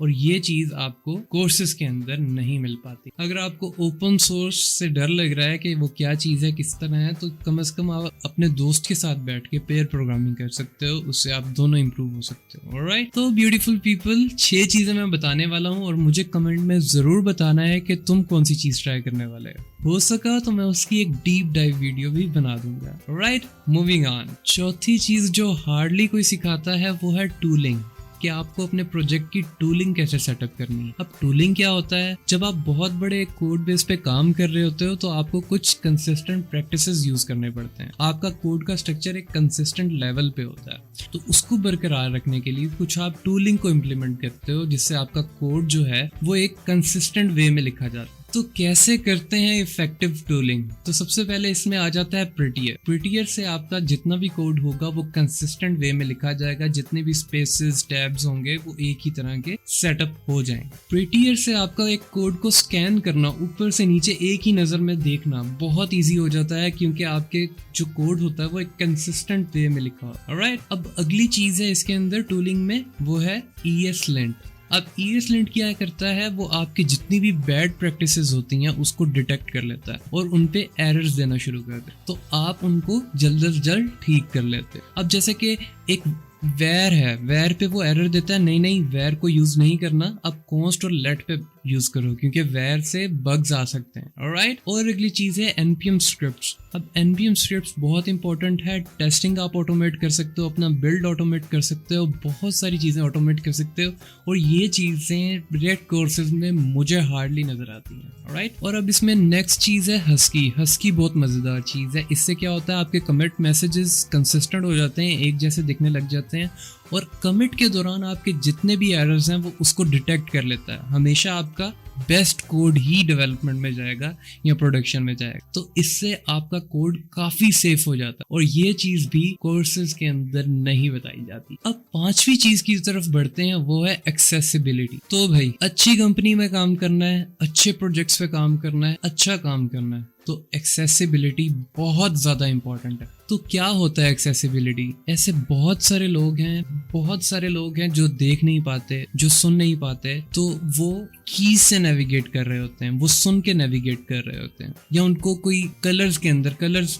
اور یہ چیز آپ کو کورسز کے اندر نہیں مل پاتی. اگر آپ کو اوپن سورس سے ڈر لگ رہا ہے کہ وہ کیا چیز ہے, کس طرح ہے, تو کم از کم آپ اپنے دوست کے ساتھ بیٹھ کے پیئر پروگرامنگ کر سکتے ہو, اس سے آپ دونوں امپروو ہو سکتے ہو. alright, تو بیوٹیفل پیپل, 6 چیزیں میں بتانے والا ہوں اور مجھے کمنٹ میں ضرور بتانا ہے کہ تم کون سی چیز ٹرائی کرنے والے ہو سکا تو میں اس کی ایک ڈیپ ڈائیو ویڈیو بھی بنا دوں گا. alright, moving on. چوتھی چیز جو ہارڈلی کوئی سکھاتا ہے وہ ہے ٹولنگ, کہ آپ کو اپنے پروجیکٹ کی ٹولنگ کیسے سیٹ اپ کرنی ہے. اب ٹولنگ کیا ہوتا ہے؟ جب آپ بہت بڑے کوڈ بیس پہ کام کر رہے ہوتے ہو تو آپ کو کچھ کنسسٹنٹ پریکٹسز یوز کرنے پڑتے ہیں. آپ کا کوڈ کا اسٹرکچر ایک کنسسٹنٹ لیول پہ ہوتا ہے, تو اس کو برقرار رکھنے کے لیے کچھ آپ ٹولنگ کو امپلیمنٹ کرتے ہو جس سے آپ کا کوڈ جو ہے وہ ایک کنسسٹنٹ وے میں لکھا جاتا ہے. تو کیسے کرتے ہیں افیکٹو ٹولنگ؟ تو سب سے پہلے اس میں آ جاتا ہے پریٹیئر. پریٹیئر سے آپ کا جتنا بھی کوڈ ہوگا وہ کنسسٹنٹ وے میں لکھا جائے گا, جتنے بھی اسپیسز ٹیبز ہوں گے وہ ایک ہی طرح کے سیٹ اپ ہو جائیں. پریٹیئر سے آپ کا ایک کوڈ کو سکین کرنا, اوپر سے نیچے ایک ہی نظر میں دیکھنا بہت ایزی ہو جاتا ہے, کیونکہ آپ کے جو کوڈ ہوتا ہے وہ ایک کنسسٹنٹ وے میں لکھا ہوا. alright, اب اگلی چیز ہے اس کے اندر ٹولنگ میں, وہ ہے ESLint. اب ESLint کیا کرتا ہے, وہ آپ کی جتنی بھی بیڈ پریکٹسز ہوتی ہیں اس کو ڈیٹیکٹ کر لیتا ہے اور ان پہ ایررز دینا شروع کر دے, تو آپ ان کو جلد از جلد ٹھیک کر لیتے. اب جیسے کہ ایک ویر ہے, ویر پہ وہ ایرر دیتا ہے نہیں ویر کو یوز نہیں کرنا, اب کانسٹ اور لیٹ پہ یوز کرو کیونکہ ویر سے بگز آ سکتے ہیں. alright, اور اگلی چیز ہے NPM اسکرپٹس. اب NPM اسکرپٹس بہت امپورٹنٹ ہے. ٹیسٹنگ آپ آٹومیٹ کر سکتے ہو, اپنا بلڈ آٹومیٹ کر سکتے ہو, بہت ساری چیزیں آٹومیٹ کر سکتے ہو, اور یہ چیزیں ریڈ کورسز میں مجھے ہارڈلی نظر آتی ہیں. alright, اور اب اس میں نیکسٹ چیز ہے ہسکی. ہسکی بہت مزیدار چیز ہے. اس سے کیا ہوتا ہے, آپ کے کمٹ میسیجز کنسسٹنٹ ہو جاتے ہیں, ایک جیسے دکھنے لگ جاتے ہیں, اور کمٹ کے دوران آپ کے جتنے بھی ایررز ہیں وہ اس کو ڈیٹیکٹ کر لیتا ہے. ہمیشہ آپ کا بیسٹ کوڈ ہی ڈیولپمنٹ میں جائے گا یا پروڈکشن میں جائے گا, تو اس سے آپ کا کوڈ کافی سیف ہو جاتا ہے, اور یہ چیز بھی کورسز کے اندر نہیں بتائی جاتی. اب 5ویں چیز کی طرف بڑھتے ہیں, وہ ہے ایکسیسیبلٹی. تو بھائی اچھی کمپنی میں کام کرنا ہے, اچھے پروجیکٹس پہ کام کرنا ہے, اچھا کام کرنا ہے, تو ایکسیسیبلٹی بہت زیادہ امپورٹنٹ ہے. تو کیا ہوتا ہے ایکسیسیبلٹی؟ ایسے بہت سارے لوگ ہیں جو دیکھ نہیں پاتے, جو سن نہیں پاتے, تو وہ کیز سے نیویگیٹ کر رہے ہوتے ہیں, وہ سن کے نیویگیٹ کر رہے ہوتے ہیں, یا ان کو کوئی کلرز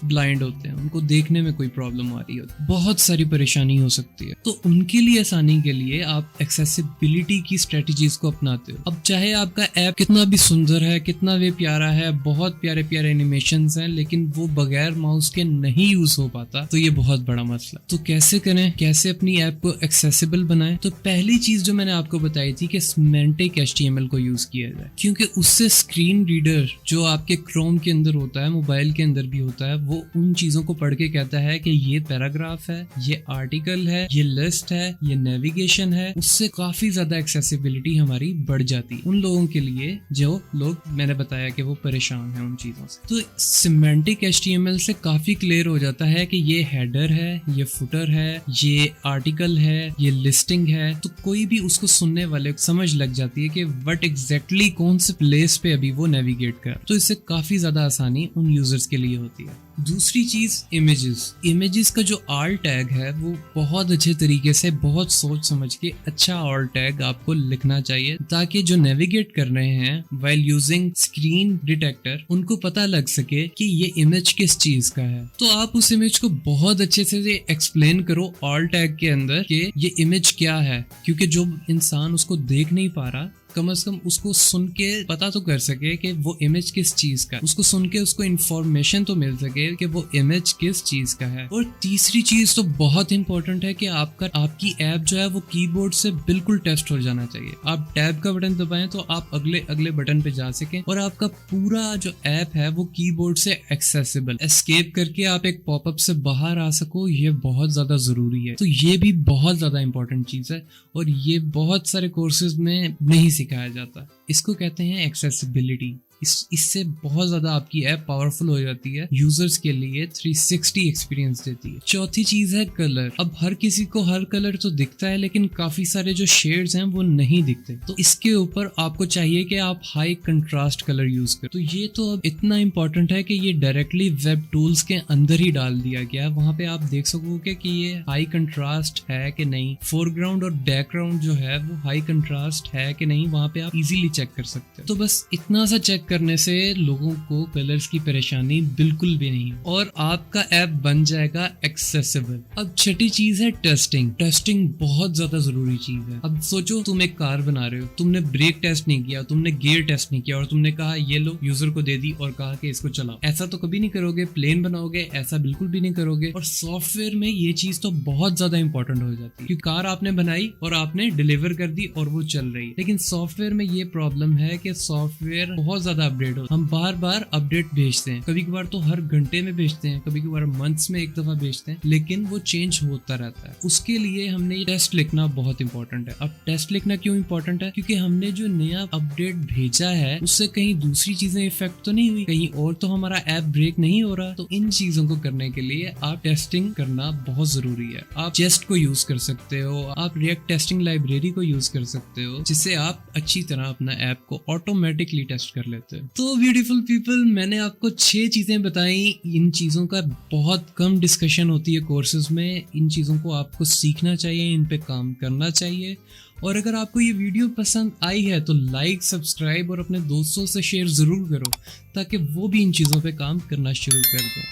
بلائنڈ ہوتے ہیں, ان کو دیکھنے میں کوئی پرابلم آ رہی ہوتی ہے, بہت ساری پریشانی ہو سکتی ہے. تو ان کے لیے آسانی کے لیے آپ ایکسیسیبلٹی کی اسٹریٹجیز کو اپناتے ہو. اب چاہے آپ کا ایپ کتنا بھی سندر ہے, کتنا بھی پیارا ہے, بہت پیارے اینیمیشنز ہیں, لیکن وہ بغیر ماؤس کے نہیں یوز ہو پاتا, تو یہ بہت بڑا مسئلہ. تو کیسے کریں, کیسے اپنی ایپ کو ایکسیسیبل بنائیں؟ تو پہلی چیز جو میں نے آپ کو بتائی تھی کہ سیمینٹک HTML کو یوز کیا جائے, کیونکہ اس سے اسکرین ریڈر جو آپ کے کروم کے اندر ہوتا ہے, موبائل کے اندر بھی ہوتا ہے, وہ ان چیزوں کو پڑھ کے کہتا ہے کہ یہ پیراگراف ہے, یہ آرٹیکل ہے, یہ لسٹ ہے, یہ نیویگیشن ہے. اس سے کافی زیادہ ایکسیسیبلٹی ہماری بڑھ جاتی ان لوگوں کے لیے جو لوگ میں نے بتایا کہ وہ پریشان ہیں ان چیزوں سے. تو سیمینٹک HTML سے کافی کلیئر ہو جاتا ہے کہ یہ ہیڈر ہے, یہ فوٹر ہے, یہ آرٹیکل ہے, یہ لسٹنگ ہے, تو کوئی بھی اس کو سننے والے سمجھ لگ جاتی ہے کہ وٹ ایگزیکٹلی کون سے پلیس پہ ابھی وہ نیویگیٹ کر. تو اس سے کافی زیادہ آسانی ان یوزرز کے لیے ہوتی ہے. دوسری چیز امیجز کا جو آل ٹیگ ہے وہ بہت اچھے طریقے سے, بہت سوچ سمجھ کے اچھا آل ٹیگ آپ کو لکھنا چاہیے, تاکہ جو نیویگیٹ کر رہے ہیں وائل یوزنگ اسکرین ڈیٹیکٹر ان کو پتہ لگ سکے کہ یہ امیج کس چیز کا ہے. تو آپ اس امیج کو بہت اچھے سے ایکسپلین کرو آل ٹیگ کے اندر کہ یہ امیج کیا ہے, کیونکہ جو انسان اس کو دیکھ نہیں پا رہا کم از کم اس کو سن کے پتا تو کر سکے کہ وہ امیج کس چیز کا, اس کو سن کے اس کو انفارمیشن تو مل سکے کہ وہ امیج کس چیز کا ہے. اور تیسری چیز تو بہت امپورٹنٹ ہے کہ آپ کی ایپ جو ہے وہ کی بورڈ سے بالکل ٹیسٹ ہو جانا چاہیے. آپ ٹیب کا بٹن دبائیں تو آپ اگلے بٹن پہ جا سکیں, اور آپ کا پورا جو ایپ ہے وہ کی بورڈ سے ایکسیسیبل, اسکیپ کر کے آپ ایک پاپ اپ سے باہر آ سکو, یہ بہت زیادہ ضروری ہے. تو یہ بھی بہت زیادہ امپورٹنٹ چیز ہے, اور یہ بہت سارے کورسز میں نہیں سکھایا جاتا. اس کو کہتے ہیں ایکسیسیبلٹی. اس سے بہت زیادہ آپ کی ایپ پاورفل ہو جاتی ہے, یوزرز کے لیے 360 ایکسپیرینس دیتی ہے. چوتھی چیز ہے کلر. اب ہر کسی کو ہر کلر تو دکھتا ہے لیکن کافی سارے جو شیڈز ہیں وہ نہیں دکھتے, تو اس کے اوپر آپ کو چاہیے کہ آپ ہائی کنٹراسٹ کلر یوز کریں. تو یہ تو اب اتنا امپورٹنٹ ہے کہ یہ ڈائریکٹلی ویب ٹولز کے اندر ہی ڈال دیا گیا. وہاں پہ آپ دیکھ سکو گے کہ یہ ہائی کنٹراسٹ ہے کہ نہیں, فور گراؤنڈ اور بیک گراؤنڈ جو ہے وہ ہائی کنٹراسٹ ہے کہ نہیں, وہاں پہ آپ ایزیلی چیک کر سکتے ہو. تو بس اتنا سا چیک کرنے سے لوگوں کو کلرز کی پریشانی بالکل بھی نہیں, اور آپ کا ایپ بن جائے گا ایکسیسیبل. اب چھٹی چیز ہے ٹیسٹنگ. ٹیسٹنگ بہت زیادہ ضروری چیز ہے. اب سوچو تم ایک کار بنا رہے ہو, تم نے بریک ٹیسٹ نہیں کیا, تم نے گیئر ٹیسٹ نہیں کیا, اور تم نے کہا یہ لو یوزر کو دے دی اور کہا کہ اس کو چلاؤ. ایسا تو کبھی نہیں کرو گے. پلین بناؤ گے ایسا بالکل بھی نہیں کرو گے. اور سافٹ ویئر میں یہ چیز تو بہت زیادہ امپورٹنٹ ہو جاتی ہے, کیونکہ کار آپ نے بنائی اور آپ نے ڈیلیور کر دی اور وہ چل رہی ہے. لیکن سافٹ ویئر میں یہ پرابلم ہے کہ سافٹ ویئر بہت زیادہ اپڈیٹ ہو, ہم بار بار اپڈیٹ بھیجتے ہیں, کبھی کبھار تو ہر گھنٹے میں بھیجتے ہیں, کبھی کبھار منتھس میں ایک دفعہ بھیجتے ہیں, لیکن وہ چینج ہوتا رہتا ہے. اس کے لیے ہم نے ٹیسٹ لکھنا بہت امپورٹنٹ ہے. اب ٹیسٹ لکھنا کیوں امپورٹنٹ ہے؟ کیونکہ ہم نے جو نیا اپڈیٹ بھیجا ہے اس سے کہیں دوسری چیزیں افیکٹ تو نہیں ہوئی, کہیں اور تو ہمارا ایپ بریک نہیں ہو رہا. تو ان چیزوں کو کرنے کے لیے آپ ٹیسٹنگ کرنا بہت ضروری ہے. آپ جیسٹ کو یوز کر سکتے ہو, آپ ریئیکٹ ٹیسٹنگ لائبریری کو یوز کر سکتے ہو, جس سے آپ اچھی طرح اپنا ایپ کو آٹومیٹکلی ٹیسٹ کر لیتے ہو. تو بیوٹیفل پیپل, میں نے آپ کو 6 چیزیں بتائیں. ان چیزوں کا بہت کم ڈسکشن ہوتی ہے کورسز میں. ان چیزوں کو آپ کو سیکھنا چاہیے, ان پہ کام کرنا چاہیے. اور اگر آپ کو یہ ویڈیو پسند آئی ہے تو لائک, سبسکرائب اور اپنے دوستوں سے شیئر ضرور کرو, تاکہ وہ بھی ان چیزوں پہ کام کرنا شروع کر دیں.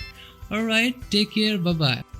Alright, take care, bye bye.